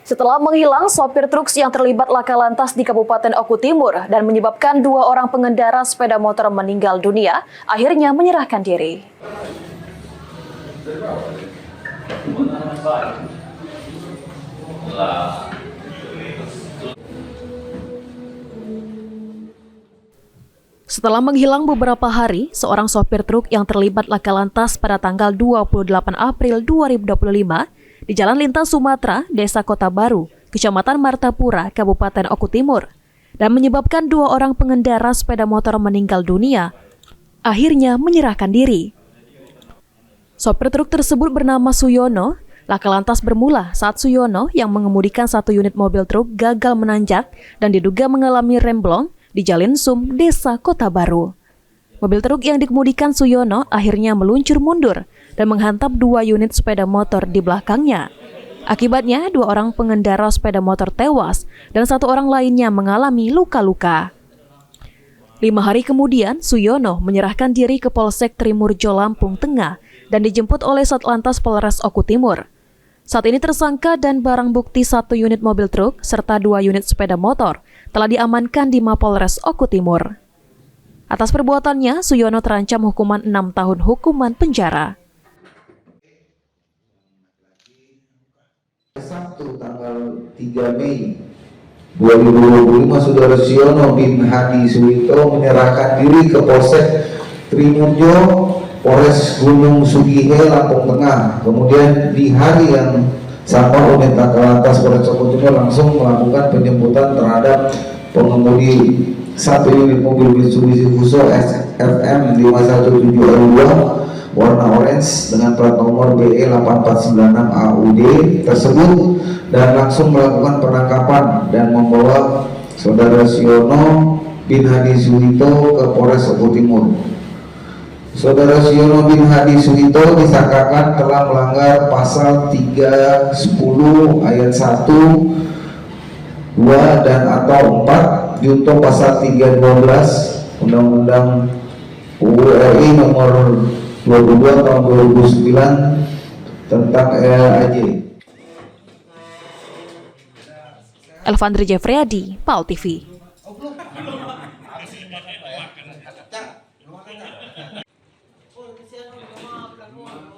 Setelah menghilang, sopir truk yang terlibat laka lantas di Kabupaten Oku Timur dan menyebabkan 2 orang pengendara sepeda motor meninggal dunia, akhirnya menyerahkan diri. Setelah menghilang beberapa hari, seorang sopir truk yang terlibat laka lantas pada tanggal 28 April 2025 di Jalan Lintas Sumatera, Desa Kota Baru, Kecamatan Martapura, Kabupaten Oku Timur, dan menyebabkan 2 orang pengendara sepeda motor meninggal dunia, akhirnya menyerahkan diri. Sopir truk tersebut bernama Suyono. Laka lantas bermula saat Suyono yang mengemudikan 1 unit mobil truk gagal menanjak dan diduga mengalami remblong di Jalan Sum, Desa Kota Baru. Mobil truk yang dikemudikan Suyono akhirnya meluncur mundur dan menghantam 2 unit sepeda motor di belakangnya. Akibatnya 2 orang pengendara sepeda motor tewas dan 1 orang lainnya mengalami luka-luka. 5 hari kemudian, Suyono menyerahkan diri ke Polsek Trimurjo, Lampung Tengah dan dijemput oleh Satlantas Polres Oku Timur. Saat ini tersangka dan barang bukti 1 unit mobil truk serta 2 unit sepeda motor telah diamankan di Mapolres Oku Timur. Atas perbuatannya, Suyono terancam hukuman 6 tahun hukuman penjara. Sabtu tanggal 3 Mei 2025, Saudara Suyono bin Hadi Suwito menyerahkan diri ke Polsek Trimurjo, Polres Gunung Sugihe, Lampung Tengah. Kemudian di hari yang sama, unit Lantas Polres Oku Timur langsung melakukan penjemputan terhadap pengemudi 1 unit mobil Mitsubishi Fuso FM 5172 warna orange dengan plat nomor BE 8496 AUD tersebut dan langsung melakukan penangkapan dan membawa Saudara Suyono bin Hadi Suwito ke Polres Oku Timur. Saudara Suyono bin Hadi Suwito disangkakan telah melanggar pasal 310 ayat 1, 2 dan atau 4 junto pasal 312 Undang-Undang UU RI nomor 22 tahun 2009 tentang LAJ. Elvandri Jeffreyadi, PAL TV.